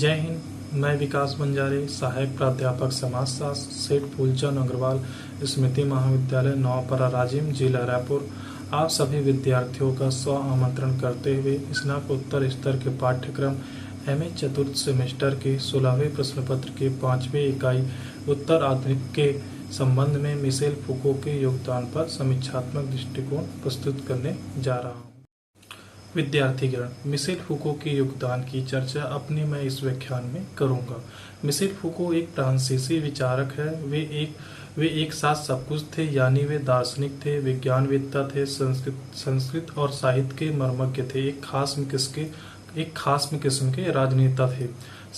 जय हिंद। मैं विकास बंजारे, सहायक प्राध्यापक समाजशास्त्र, सेठ फूलचंद अग्रवाल स्मृति महाविद्यालय नौपरा राजिम, जिला रायपुर, आप सभी विद्यार्थियों का स्व आमंत्रण करते हुए स्नातकोत्तर स्तर के पाठ्यक्रम एमए चतुर्थ सेमेस्टर के 16वें प्रश्न पत्र के 5वीं इकाई उत्तर आधुनिक के संबंध में मिशेल फूको के योगदान पर समीक्षात्मक दृष्टिकोण प्रस्तुत करने जा रहा हूँ। विद्यार्थीगण, मिशेल फूको के योगदान की चर्चा अपने मैं इस व्याख्यान में करूंगा। मिशेल फूको एक फ्रांसीसी विचारक है। वे एक साथ सब कुछ थे, यानी वे दार्शनिक थे, विज्ञानवेत्ता थे, संस्कृत और साहित्य के मर्मज्ञ थे, एक खास किस्म के राजनेता थे,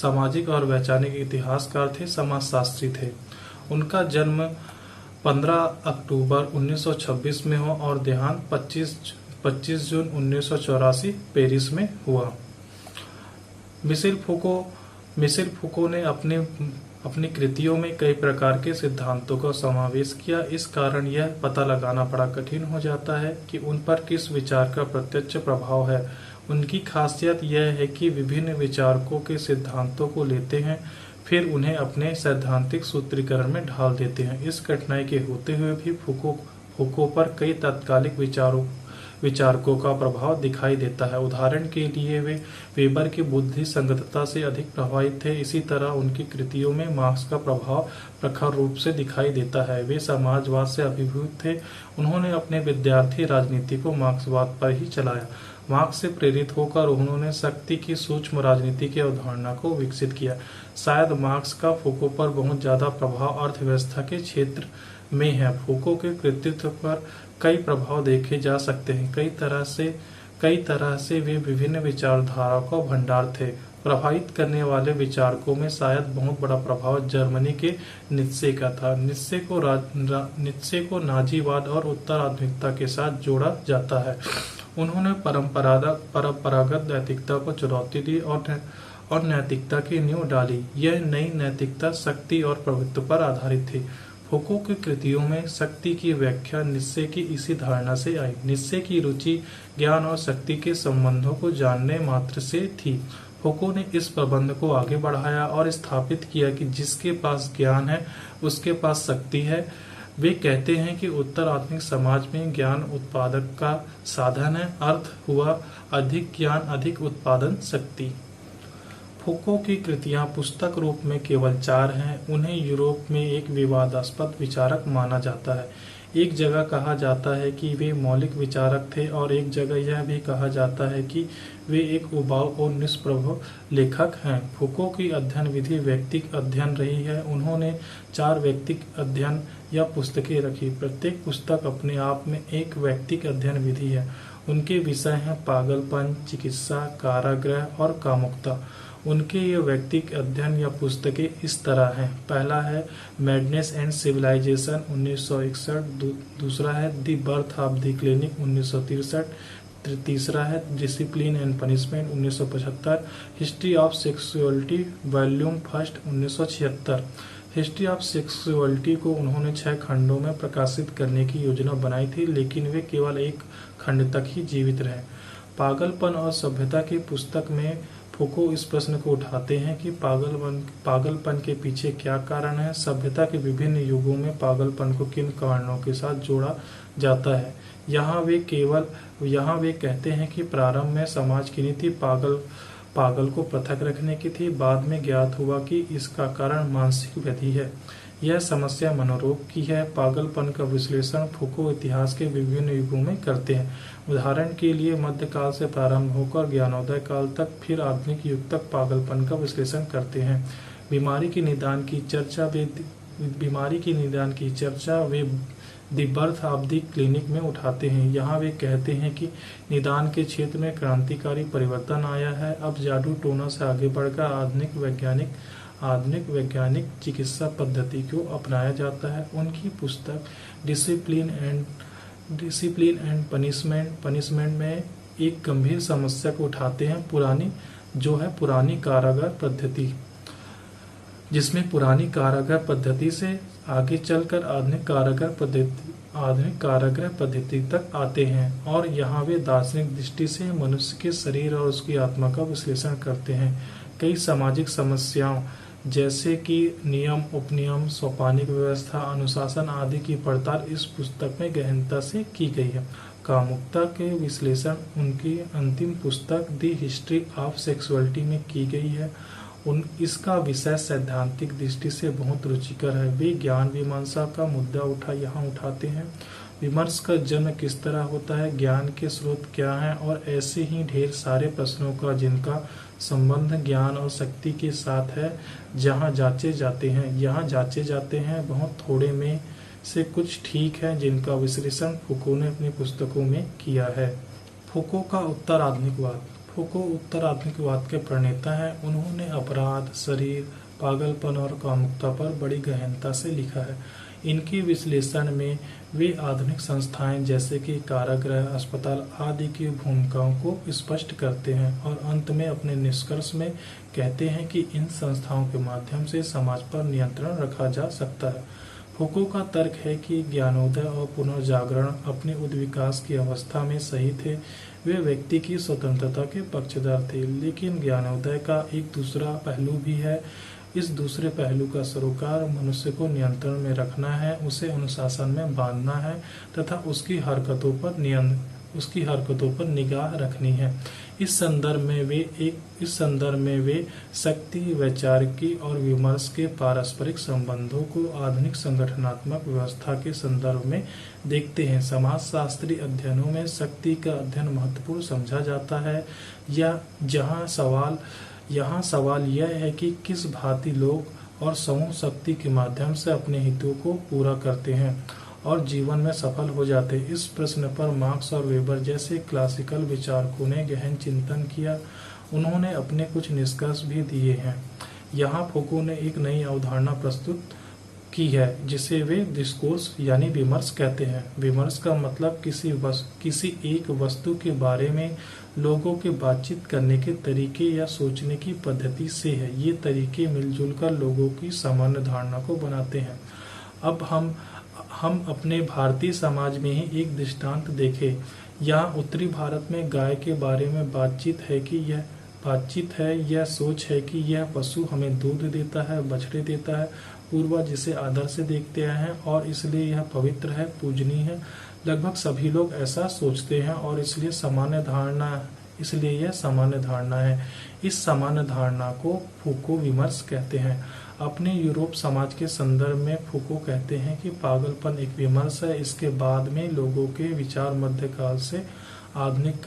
सामाजिक और वैचारिक इतिहासकार थे, समाजशास्त्री थे। उनका जन्म 15 अक्टूबर 1926 में हो और देहांत 25 जून 1984 पेरिस में हुआ। मिशेल फूको ने अपनी कृतियों में कई प्रकार के सिद्धांतों का समावेश किया। इस कारण यह पता लगाना बड़ा कठिन हो जाता है कि उन पर किस विचार का प्रत्यक्ष प्रभाव है। उनकी खासियत यह है कि विभिन्न विचारकों के सिद्धांतों को लेते हैं, फिर उन्हें अपने सैद्धांतिक सूत्रीकरण में ढाल देते हैं। इस कठिनाई के होते हुए भी फूको पर कई तात्कालिक विचारकों का प्रभाव दिखाई देता है। उदाहरण के लिए वे वेबर की बुद्धि संगतता से अधिक प्रभावित थे। इसी तरह उनकी कृतियों में मार्क्स का प्रभाव प्रखर रूप से दिखाई देता है। वे समाजवाद से अभिभूत थे। उन्होंने अपने विद्यार्थी राजनीति को मार्क्सवाद पर ही चलाया। मार्क्स से प्रेरित होकर उन्होंने शक्ति की सूक्ष्म राजनीति की अवधारणा को विकसित किया। शायद मार्क्स का फूको पर बहुत ज्यादा प्रभाव अर्थव्यवस्था के क्षेत्र में है। फूको के कृतित्व पर कई प्रभाव देखे जा सकते हैं। कई तरह से वे विभिन्न विचारधाराओं का भंडार थे। प्रभावित करने वाले विचारकों में शायद बहुत बड़ा प्रभाव जर्मनी के नीत्शे का था। नीत्शे को नाजीवाद और उत्तर आधुनिकता के साथ जोड़ा जाता है। उन्होंने परंपरागत नैतिकता को चुनौती दी और नैतिकता की नींव डाली। यह नई नैतिकता शक्ति और प्रभुत्व पर आधारित थी। फूको की कृतियों में शक्ति की व्याख्या नीत्शे की इसी धारणा से आई। नीत्शे की रुचि ज्ञान और शक्ति के संबंधों को जानने मात्र से थी। फूको ने इस प्रबंध को आगे बढ़ाया और स्थापित किया कि जिसके पास ज्ञान है उसके पास शक्ति है। वे कहते हैं कि उत्तर आधुनिक समाज में ज्ञान उत्पादक का साधन है। अर्थ हुआ अधिक ज्ञान, अधिक उत्पादन शक्ति। फूको की कृतियां पुस्तक रूप में केवल 4 हैं। उन्हें यूरोप में एक विवादास्पद विचारक माना जाता है। एक जगह कहा जाता है कि वे मौलिक विचारक थे और एक जगह यह भी कहा जाता है कि वे एक उबाऊ और निष्प्रभ लेखक हैं। फूको की अध्ययन विधि व्यक्तिक अध्ययन रही है। उन्होंने 4 व्यक्तिक अध्ययन या पुस्तकें रखी। प्रत्येक पुस्तक अपने आप में एक व्यक्तिक अध्ययन विधि है। उनके विषय हैं पागलपन, चिकित्सा, कारागृह और कामुकता। उनके ये व्यक्तिक अध्ययन या पुस्तकें इस तरह हैं। पहला है मैडनेस एंड सिविलाइजेशन 1961, दूसरा है the birth of the clinic 1963, तीसरा है discipline and punishment 1975, history of sexuality volume first 1976। History of sexuality को उन्होंने 6 खंडों में प्रकाशित करने की योजना बनाई थी, लेकिन वे केवल 1 खंड तक ही जीवित रहे। पागलपन और सभ्यता की पुस्तक में फूको इस प्रश्न को उठाते हैं कि पागलपन के पीछे क्या कारण है। सभ्यता के विभिन्न युगों में पागलपन को किन कारणों के साथ जोड़ा जाता है। यहाँ वे कहते हैं कि प्रारंभ में समाज की नीति पागल को पृथक रखने की थी। बाद में ज्ञात हुआ कि इसका कारण मानसिक व्याधि है। यह समस्या मनोरोग की है। पागलपन का विश्लेषण फूको इतिहास के विभिन्न युगों में करते हैं। उदाहरण के लिए मध्यकाल से प्रारंभ होकर ज्ञानोदय काल तक, फिर आधुनिक युग तक पागलपन का विश्लेषण करते हैं। बीमारी के निदान की चर्चा way the birth of the clinic में उठाते हैं। यहाँ वे कहते हैं कि निदान के क्षेत्र में क्रांतिकारी परिवर्तन आया है। अब जादू टोना से आगे बढ़कर आधुनिक वैज्ञानिक चिकित्सा पद्धति को अपनाया जाता है। उनकी पुस्तक डिसिप्लिन एंड पनिशमेंट में एक गंभीर समस्या को उठाते हैं, पुरानी कारागार पद्धति, जिसमें पुरानी कारागार पद्धति से आगे चलकर आधुनिक कारागार पद्धति तक आते हैं। और यहाँ वे दार्शनिक दृष्टि से मनुष्य के शरीर और उसकी आत्मा का विश्लेषण करते हैं। कई सामाजिक समस्याओं जैसे कि नियम, उपनियम, सोपानिक व्यवस्था, अनुशासन आदि की पड़ताल इस पुस्तक में गहनता से की गई है। कामुकता के विश्लेषण उनकी अंतिम पुस्तक द हिस्ट्री ऑफ सेक्सुअलिटी में की गई है। इसका विषय सैद्धांतिक दृष्टि से बहुत रुचिकर है। वे ज्ञान मीमांसा का मुद्दा यहाँ उठाते हैं। विमर्श का जन्म किस तरह होता है, ज्ञान के स्रोत क्या हैं, और ऐसे ही ढेर सारे प्रश्नों का जिनका संबंध ज्ञान और शक्ति के साथ है, यहाँ जांचे जाते हैं। बहुत थोड़े में से कुछ ठीक है जिनका विश्लेषण फुको ने अपनी पुस्तकों में किया है। फुको का उत्तर आधुनिकवाद। फुको उत्तर आधुनिकवाद के प्रणेता हैं। उन्होंने अपराध, शरीर, पागलपन और कामुकता पर बड़ी गहनता से लिखा है। इनके विश्लेषण में वे आधुनिक संस्थाएं जैसे कि कारागृह, अस्पताल आदि की भूमिकाओं को स्पष्ट करते हैं और अंत में अपने निष्कर्ष में कहते हैं कि इन संस्थाओं के माध्यम से समाज पर नियंत्रण रखा जा सकता है। फुको का तर्क है कि ज्ञानोदय और पुनर्जागरण अपने उद्विकास की अवस्था में सही थे। वे व्यक्ति की स्वतंत्रता के पक्षधर थे, लेकिन ज्ञानोदय का एक दूसरा पहलू भी है। इस दूसरे पहलू का सरोकार मनुष्य को नियंत्रण में रखना है, उसे अनुशासन में बांधना है तथा उसकी हरकतों पर निगाह रखनी है। इस संदर्भ में वे शक्ति, वैचारिकी और विमर्श के पारस्परिक संबंधों को आधुनिक संगठनात्मक व्यवस्था के संदर्भ में देखते हैं। समाजशास्त्री अध्ययनों में शक्ति का अध्ययन महत्वपूर्ण समझा जाता है। यहाँ सवाल यह है कि किस भांति लोग और समूह शक्ति के माध्यम से अपने हितों को पूरा करते हैं और जीवन में सफल हो जाते हैं। इस प्रश्न पर मार्क्स और वेबर जैसे क्लासिकल विचारकों ने गहन चिंतन किया। उन्होंने अपने कुछ निष्कर्ष भी दिए हैं। यहाँ फुको ने एक नई अवधारणा प्रस्तुत की है जिसे वे डिस्कोर्स यानी विमर्श कहते हैं। विमर्श का मतलब किसी एक वस्तु के बारे में लोगों के बातचीत करने के तरीके या सोचने की पद्धति से है। ये तरीके मिलजुल कर लोगों की सामान्य धारणा को बनाते हैं। अब हम अपने भारतीय समाज में ही एक दृष्टांत देखें। यहाँ उत्तरी भारत में गाय के बारे में बातचीत है, यह सोच है कि यह पशु हमें दूध देता है, बछड़े देता है, पूर्वज जिसे आदर से देखते आए हैं और इसलिए यह पवित्र है, पूजनीय है। लगभग सभी लोग ऐसा सोचते हैं और इसलिए यह सामान्य धारणा है। इस सामान्य धारणा को फुको विमर्श कहते हैं। अपने यूरोप समाज के संदर्भ में फुको कहते हैं कि पागलपन एक विमर्श है। इसके बाद में लोगों के विचार मध्यकाल से आधुनिक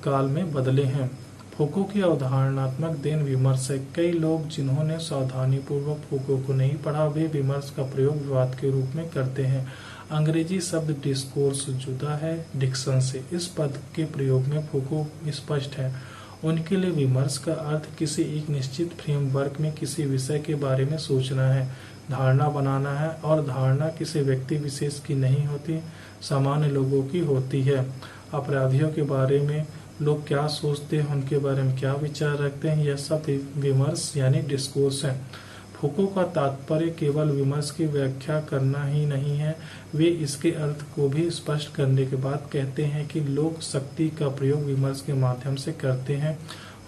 काल में बदले हैं। फुको की अवधारणात्मक देन विमर्श है। कई लोग जिन्होंने सावधानीपूर्वक फुको को नहीं पढ़ा, वे विमर्श का प्रयोग विवाद के रूप में करते हैं। अंग्रेजी शब्द डिस्कोर्स जुदा है डिक्शन से। इस पद के प्रयोग में फुको स्पष्ट है। उनके लिए विमर्श का अर्थ किसी एक निश्चित फ्रेमवर्क में किसी विषय के बारे में सोचना है, धारणा बनाना है, और धारणा किसी व्यक्ति विशेष की नहीं होती, सामान्य लोगों की होती है। अपराधियों के बारे में लोग क्या सोचते हैं, उनके बारे में क्या विचार रखते हैं, यह सब विमर्श यानी डिस्कोर्स है। फुको का तात्पर्य केवल विमर्श की व्याख्या करना ही नहीं है। वे इसके अर्थ को भी स्पष्ट करने के बाद कहते हैं कि लोग शक्ति का प्रयोग विमर्श के माध्यम से करते हैं।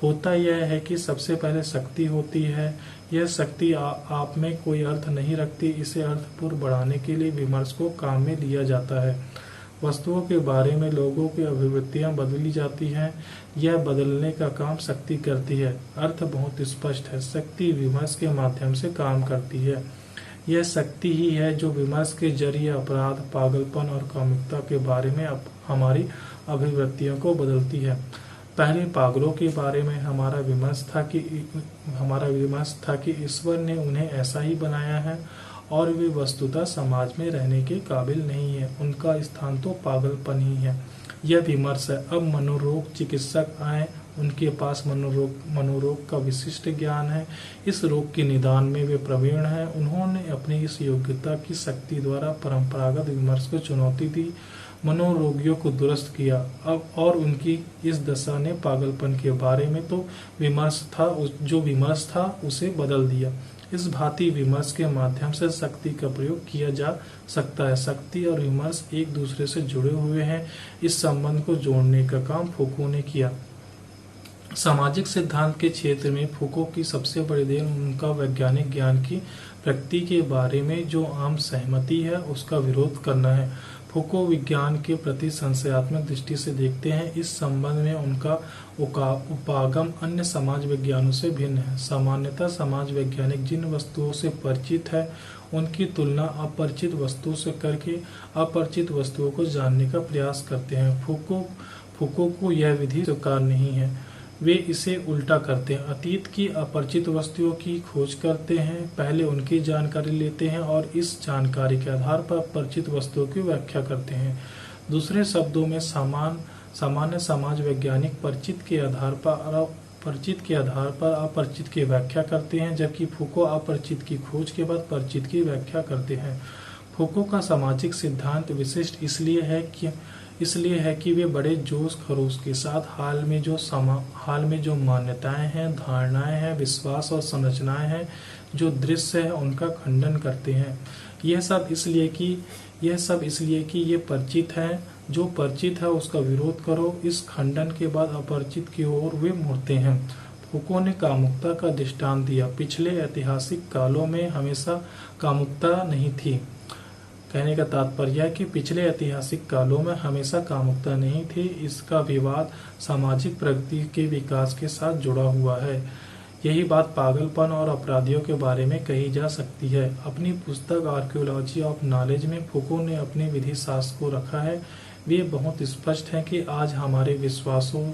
होता यह है कि सबसे पहले शक्ति होती है। यह शक्ति आप में कोई अर्थ नहीं रखती। इसे अर्थपूर्ण बढ़ाने के लिए विमर्श को काम में लिया जाता है। वस्तुओं के बारे में लोगों की अभिव्यक्तियां बदली जाती हैं। यह बदलने का काम शक्ति करती है। अर्थ बहुत स्पष्ट है। शक्ति विमर्श के माध्यम से काम करती है। यह शक्ति ही है जो विमर्श के जरिए अपराध, पागलपन और कामुकता के बारे में हमारी अभिव्यक्तियों को बदलती है। पहले पागलों के बारे में हमारा विमर्श था कि ईश्वर ने उन्हें ऐसा ही बनाया है और वे वस्तुतः समाज में रहने के काबिल नहीं है। उनका स्थान तो पागलपन ही है। यह विमर्श है। अब मनोरोग चिकित्सक आए, उनके पास मनोरोग का विशिष्ट ज्ञान है। इस रोग के निदान में वे प्रवीण हैं। उन्होंने अपनी इस योग्यता की शक्ति द्वारा परंपरागत विमर्श को चुनौती दी, मनोरोगियों को दुरुस्त किया। अब और उनकी इस दशा ने पागलपन के बारे में तो विमर्श था उसे बदल दिया। इस भांति विमर्श के माध्यम से शक्ति का प्रयोग किया जा सकता है। शक्ति और विमर्श एक दूसरे से जुड़े हुए हैं। इस संबंध को जोड़ने का काम फुको ने किया। सामाजिक सिद्धांत के क्षेत्र में फूको की सबसे बड़ी देन उनका वैज्ञानिक ज्ञान की प्रकृति के बारे में जो आम सहमति है उसका विरोध करना है। फूको विज्ञान के प्रति संशयात्मक दृष्टि से देखते हैं। इस संबंध में उनका उपागम अन्य समाज विज्ञानों से भिन्न है। सामान्यतः समाज वैज्ञानिक जिन वस्तुओं से परिचित है उनकी तुलना अपरिचित वस्तुओं से करके अपरिचित वस्तुओं को जानने का प्रयास करते हैं। फूको को यह विधि स्वीकार नहीं है। वे इसे उल्टा करते हैं। अतीत की अपरिचित वस्तुओं की खोज करते हैं, पहले उनकी जानकारी लेते हैं और इस जानकारी के आधार पर परिचित वस्तुओं की व्याख्या करते हैं। दूसरे शब्दों में सामान्य समाज वैज्ञानिक परिचित के आधार पर अपरिचित की व्याख्या करते हैं, जबकि फूको अपरिचित की खोज के बाद परिचित की व्याख्या करते हैं। फूको का सामाजिक सिद्धांत विशिष्ट इसलिए है कि वे बड़े जोश खरोश के साथ हाल में जो मान्यताएं हैं, धारणाएं हैं, विश्वास और संरचनाएं हैं, जो दृश्य है उनका खंडन करते हैं। यह सब इसलिए कि ये परिचित है। जो परिचित है उसका विरोध करो। इस खंडन के बाद अपरिचित की ओर वे मुड़ते हैं। फूको ने कामुकता का दृष्टांत दिया। पिछले ऐतिहासिक कालों में हमेशा कामुकता नहीं थी। कहने का तात्पर्य है कि पिछले ऐतिहासिक कालों में हमेशा कामुकता नहीं थी। इसका विवाद सामाजिक प्रगति के विकास के साथ जुड़ा हुआ है। यही बात पागलपन और अपराधियों के बारे में कही जा सकती है। अपनी पुस्तक आर्कियोलॉजी ऑफ नॉलेज में फूको ने अपने विधि शास्त्र को रखा है। वे बहुत स्पष्ट हैं कि आज हमारे विश्वासों,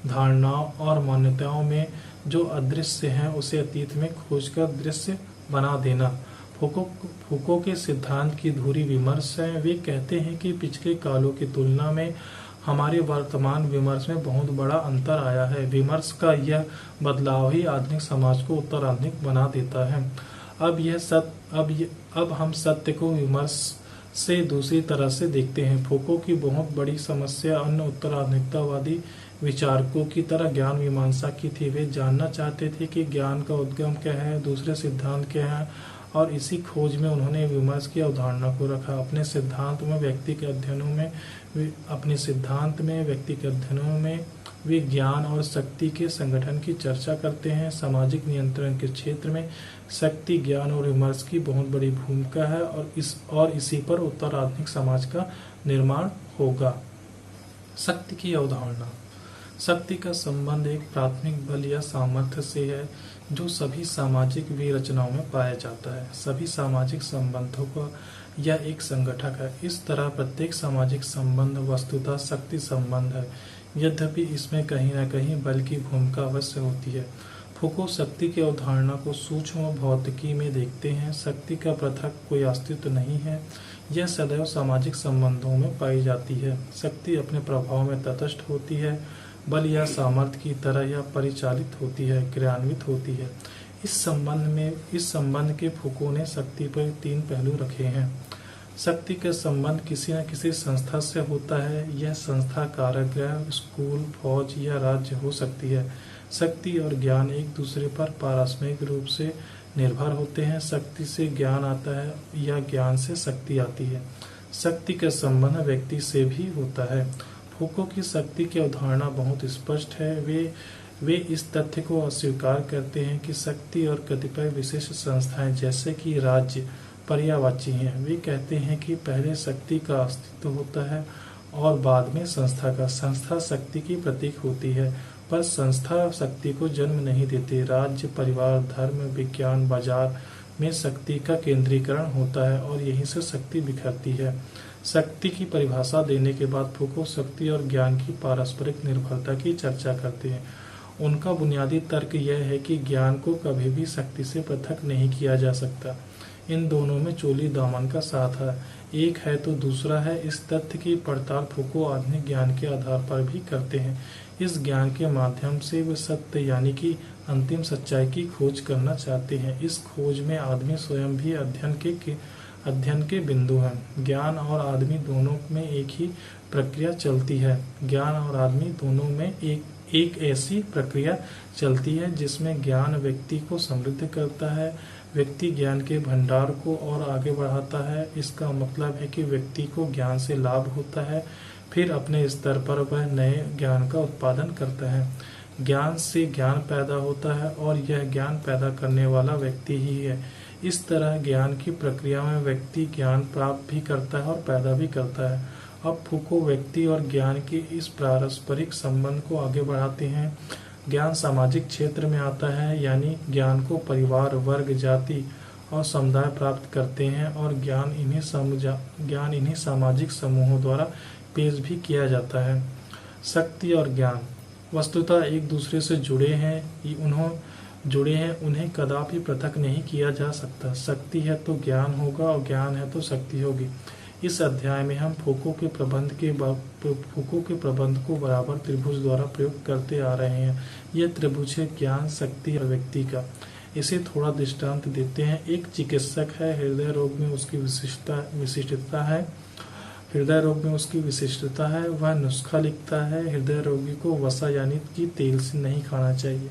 धारणाओं और मान्यताओं में जो अदृश्य है उसे अतीत में खोजकर दृश्य बना देना फूको के सिद्धांत की धुरी विमर्श है। वे कहते हैं कि पिछले कालों की तुलना में हमारे वर्तमान विमर्श में बहुत बड़ा अंतर आया है। विमर्श का यह बदलाव ही आधुनिक समाज को उत्तराधुनिक बना देता है। अब हम सत्य को विमर्श से दूसरी तरह से देखते हैं। फूको की बहुत बड़ी समस्या अन्य उत्तराधुनिकतावादी विचारकों की तरह ज्ञान मीमांसा की थी। वे जानना चाहते थे कि ज्ञान का उद्गम क्या है, दूसरे सिद्धांत क्या है, और इसी खोज में उन्होंने विमर्श की अवधारणा को रखा। अपने सिद्धांत में व्यक्ति के अध्ययनों में वे ज्ञान और शक्ति के संगठन की चर्चा करते हैं। सामाजिक नियंत्रण के क्षेत्र में शक्ति, ज्ञान और विमर्श की बहुत बड़ी भूमिका है और इसी पर उत्तराधुनिक समाज का निर्माण होगा। शक्ति की अवधारणा। शक्ति का संबंध एक प्राथमिक बल या सामर्थ्य से है जो सभी सामाजिक विरचनाओं में पाया जाता है। सभी सामाजिक संबंधों का यह एक संगठक है। इस तरह प्रत्येक सामाजिक संबंध वस्तुतः शक्ति संबंध है, यद्यपि इसमें कहीं न कहीं बल की भूमिका अवश्य होती है। फूको शक्ति की अवधारणा को सूक्ष्म भौतिकी में देखते हैं। शक्ति का पृथक कोई अस्तित्व नहीं है, यह सदैव सामाजिक संबंधों में पाई जाती है। शक्ति अपने प्रभाव में तटस्थ होती है, बल या सामर्थ्य की तरह यह परिचालित होती है, क्रियान्वित होती है। इस संबंध के फूको ने शक्ति पर 3 पहलू रखे हैं। शक्ति का संबंध किसी न किसी संस्था से होता है। यह संस्था कारागृह, स्कूल, फौज या राज्य हो सकती है। शक्ति और ज्ञान एक दूसरे पर पारस्परिक रूप से निर्भर होते हैं। शक्ति से ज्ञान आता है या ज्ञान से शक्ति आती है। शक्ति का संबंध व्यक्ति से भी होता है। फूको की शक्ति की अवधारणा बहुत स्पष्ट है। वे इस तथ्य को अस्वीकार करते हैं कि शक्ति और कतिपय विशेष संस्थाएं जैसे कि राज्य पर्यायवाची हैं। वे कहते हैं कि पहले शक्ति का अस्तित्व होता है और बाद में संस्था का। संस्था शक्ति की प्रतीक होती है, पर संस्था शक्ति को जन्म नहीं देती। राज्य, परिवार, धर्म, विज्ञान, बाजार में शक्ति का केंद्रीकरण होता है और यहीं से शक्ति बिखरती है। शक्ति की परिभाषा देने के बाद फूको शक्ति और ज्ञान की पारस्परिक निर्भरता की चर्चा करते हैं। उनका बुनियादी तर्क यह है कि ज्ञान को कभी भी शक्ति से पृथक नहीं किया जा सकता। इन दोनों में चोली दामन का साथ है, एक है तो दूसरा है। इस तथ्य की पड़ताल फूको आधुनिक ज्ञान के आधार पर भी करते हैं। इस ज्ञान के माध्यम से वे सत्य यानी कि अंतिम सच्चाई की खोज करना चाहते हैं। इस खोज में आदमी स्वयं भी अध्ययन के बिंदु हैं। ज्ञान और आदमी दोनों में एक ही प्रक्रिया चलती है। ज्ञान और आदमी दोनों में एक ऐसी प्रक्रिया चलती है जिसमें ज्ञान व्यक्ति को समृद्ध करता है। व्यक्ति ज्ञान के भंडार को और आगे बढ़ाता है। इसका मतलब है कि व्यक्ति को ज्ञान से लाभ होता है, फिर अपने स्तर पर वह नए ज्ञान का उत्पादन करता है। ज्ञान से ज्ञान पैदा होता है और यह ज्ञान पैदा करने वाला व्यक्ति ही है। इस तरह ज्ञान की प्रक्रिया में व्यक्ति ज्ञान प्राप्त भी करता है और पैदा भी करता है। अब फूको व्यक्ति और ज्ञान के इस पारस्परिक संबंध को आगे बढ़ाते हैं। ज्ञान सामाजिक क्षेत्र में आता है, यानी ज्ञान को परिवार, वर्ग, जाति और समुदाय प्राप्त करते हैं और ज्ञान इन्हीं सामाजिक समूहों द्वारा पेश भी किया जाता है। शक्ति और ज्ञान वस्तुतः एक दूसरे से जुड़े हैं, उन्हें कदापि पृथक नहीं किया जा सकता। शक्ति है तो ज्ञान होगा और ज्ञान है तो शक्ति होगी। इस अध्याय में हम फूको के प्रबंध को बराबर त्रिभुज द्वारा प्रयोग करते आ रहे हैं। यह त्रिभुज है ज्ञान, शक्ति और व्यक्ति का। इसे थोड़ा दृष्टांत देते हैं। एक चिकित्सक है, हृदय रोग में उसकी विशिष्टता है। वह नुस्खा लिखता है, हृदय रोगी को वसा यानी कि तेल से नहीं खाना चाहिए,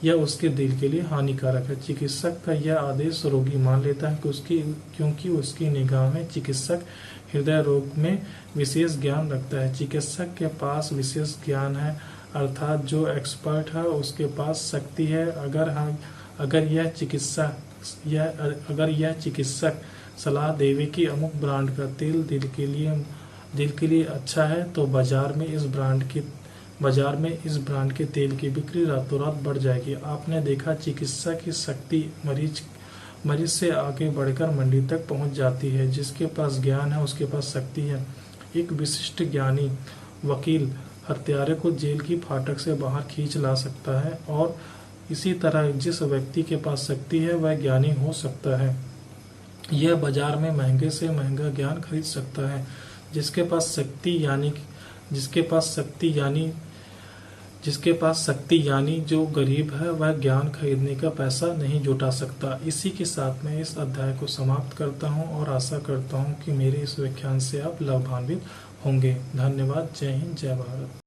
यह उसके दिल के लिए हानिकारक है। चिकित्सक का यह आदेश रोगी मान लेता है क्योंकि उसकी निगाह में चिकित्सक हृदय रोग में विशेष ज्ञान रखता है। चिकित्सक के पास विशेष ज्ञान है, अर्थात जो एक्सपर्ट है उसके पास शक्ति है। अगर यह चिकित्सक सलाह देवे कि अमुक ब्रांड का तेल दिल के लिए अच्छा है, तो बाजार में इस ब्रांड के तेल की बिक्री रातों रात बढ़ जाएगी। आपने देखा, चिकित्सा की शक्ति मरीज से आगे बढ़कर मंडी तक पहुंच जाती है। जिसके पास ज्ञान है उसके पास शक्ति है। एक विशिष्ट ज्ञानी वकील हत्यारे को जेल की फाटक से बाहर खींच ला सकता है, और इसी तरह जिस व्यक्ति के पास शक्ति है वह ज्ञानी हो सकता है। यह बाजार में महंगे से महंगा ज्ञान खरीद सकता है। जिसके पास शक्ति यानी जो गरीब है, वह ज्ञान खरीदने का पैसा नहीं जुटा सकता। इसी के साथ मैं इस अध्याय को समाप्त करता हूं और आशा करता हूं कि मेरे इस व्याख्यान से आप लाभान्वित होंगे। धन्यवाद। जय हिंद, जय भारत।